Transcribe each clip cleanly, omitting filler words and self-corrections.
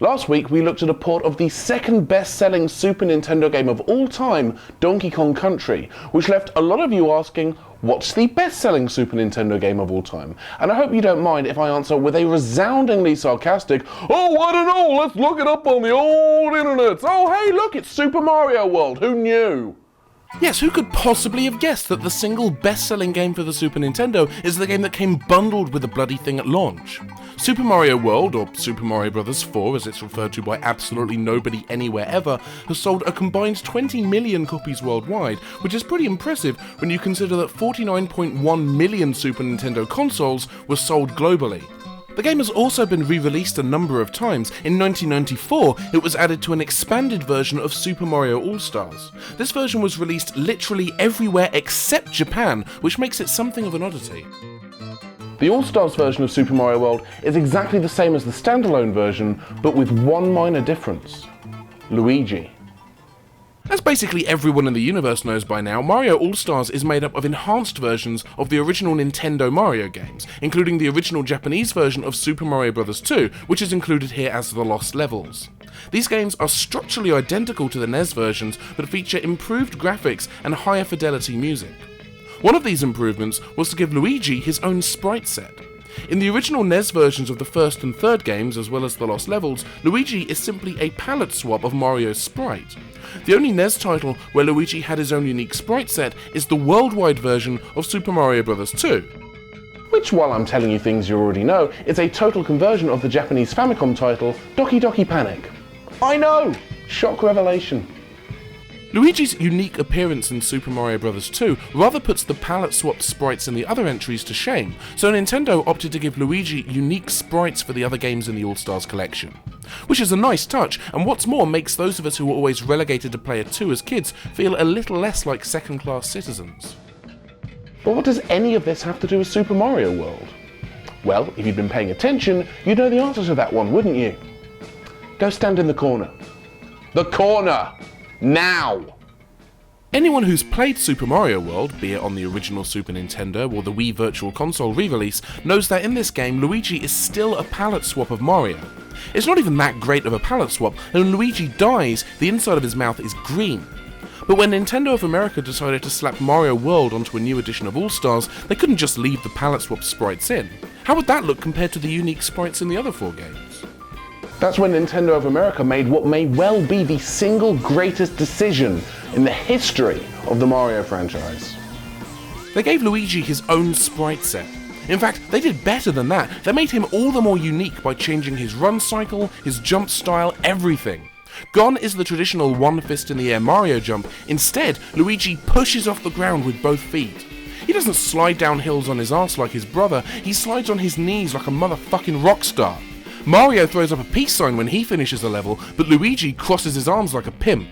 Last week we looked at a port of the second best-selling Super Nintendo game of all time, Donkey Kong Country, which left a lot of you asking, what's the best-selling Super Nintendo game of all time? And I hope you don't mind if I answer with a resoundingly sarcastic, oh, I don't know, let's look it up on the old internet. Oh, hey, look, it's Super Mario World, who knew? Yes, who could possibly have guessed that the single best-selling game for the Super Nintendo is the game that came bundled with the bloody thing at launch? Super Mario World, or Super Mario Bros. 4 as it's referred to by absolutely nobody anywhere ever, has sold a combined 20 million copies worldwide, which is pretty impressive when you consider that 49.1 million Super Nintendo consoles were sold globally. The game has also been re-released a number of times. In 1994, it was added to an expanded version of Super Mario All-Stars. This version was released literally everywhere except Japan, which makes it something of an oddity. The All-Stars version of Super Mario World is exactly the same as the standalone version, but with one minor difference: Luigi. As basically everyone in the universe knows by now, Mario All-Stars is made up of enhanced versions of the original Nintendo Mario games, including the original Japanese version of Super Mario Bros. 2, which is included here as the Lost Levels. These games are structurally identical to the NES versions, but feature improved graphics and higher fidelity music. One of these improvements was to give Luigi his own sprite set. In the original NES versions of the first and third games, as well as the Lost Levels, Luigi is simply a palette swap of Mario's sprite. The only NES title where Luigi had his own unique sprite set is the worldwide version of Super Mario Bros. 2. Which, while I'm telling you things you already know, is a total conversion of the Japanese Famicom title, Doki Doki Panic. I know! Shock revelation. Luigi's unique appearance in Super Mario Bros. 2 rather puts the palette-swapped sprites in the other entries to shame, so Nintendo opted to give Luigi unique sprites for the other games in the All-Stars collection. Which is a nice touch, and what's more makes those of us who were always relegated to Player 2 as kids feel a little less like second-class citizens. But what does any of this have to do with Super Mario World? Well, if you'd been paying attention, you'd know the answer to that one, wouldn't you? Go stand in the corner. The corner! Now! Anyone who's played Super Mario World, be it on the original Super Nintendo or the Wii Virtual Console re-release, knows that in this game Luigi is still a palette swap of Mario. It's not even that great of a palette swap, and when Luigi dies, the inside of his mouth is green. But when Nintendo of America decided to slap Mario World onto a new edition of All-Stars, they couldn't just leave the palette swap sprites in. How would that look compared to the unique sprites in the other four games? That's when Nintendo of America made what may well be the single greatest decision in the history of the Mario franchise. They gave Luigi his own sprite set. In fact, they did better than that. They made him all the more unique by changing his run cycle, his jump style, everything. Gone is the traditional one fist in the air Mario jump. Instead, Luigi pushes off the ground with both feet. He doesn't slide down hills on his arse like his brother, he slides on his knees like a motherfucking rock star. Mario throws up a peace sign when he finishes a level, but Luigi crosses his arms like a pimp.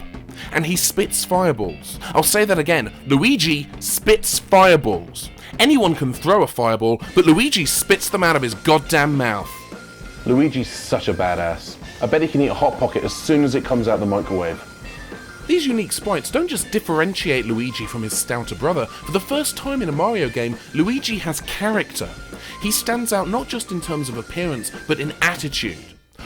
And he spits fireballs. I'll say that again, Luigi spits fireballs. Anyone can throw a fireball, but Luigi spits them out of his goddamn mouth. Luigi's such a badass. I bet he can eat a Hot Pocket as soon as it comes out the microwave. These unique sprites don't just differentiate Luigi from his stouter brother. For the first time in a Mario game, Luigi has character. He stands out not just in terms of appearance, but in attitude.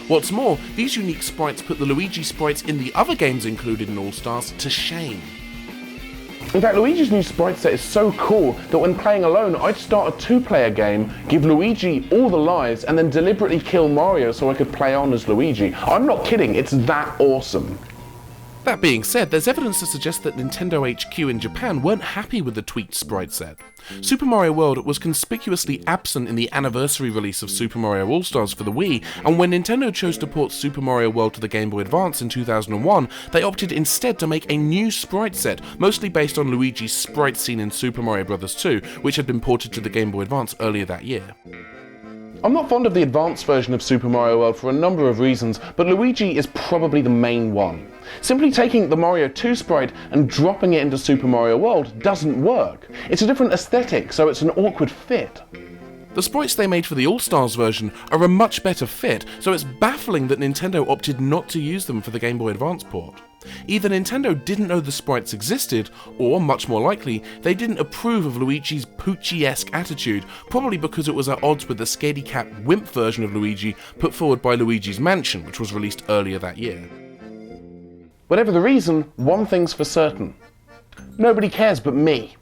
What's more, these unique sprites put the Luigi sprites in the other games included in All-Stars to shame. In fact, Luigi's new sprite set is so cool that when playing alone, I'd start a two-player game, give Luigi all the lives, and then deliberately kill Mario so I could play on as Luigi. I'm not kidding, it's that awesome. That being said, there's evidence to suggest that Nintendo HQ in Japan weren't happy with the tweaked sprite set. Super Mario World was conspicuously absent in the anniversary release of Super Mario All-Stars for the Wii, and when Nintendo chose to port Super Mario World to the Game Boy Advance in 2001, they opted instead to make a new sprite set, mostly based on Luigi's sprite scene in Super Mario Bros. 2, which had been ported to the Game Boy Advance earlier that year. I'm not fond of the advanced version of Super Mario World for a number of reasons, but Luigi is probably the main one. Simply taking the Mario 2 sprite and dropping it into Super Mario World doesn't work. It's a different aesthetic, so it's an awkward fit. The sprites they made for the All-Stars version are a much better fit, so it's baffling that Nintendo opted not to use them for the Game Boy Advance port. Either Nintendo didn't know the sprites existed, or, much more likely, they didn't approve of Luigi's Poochie-esque attitude, probably because it was at odds with the scaredy-cat wimp version of Luigi put forward by Luigi's Mansion, which was released earlier that year. Whatever the reason, one thing's for certain. Nobody cares but me.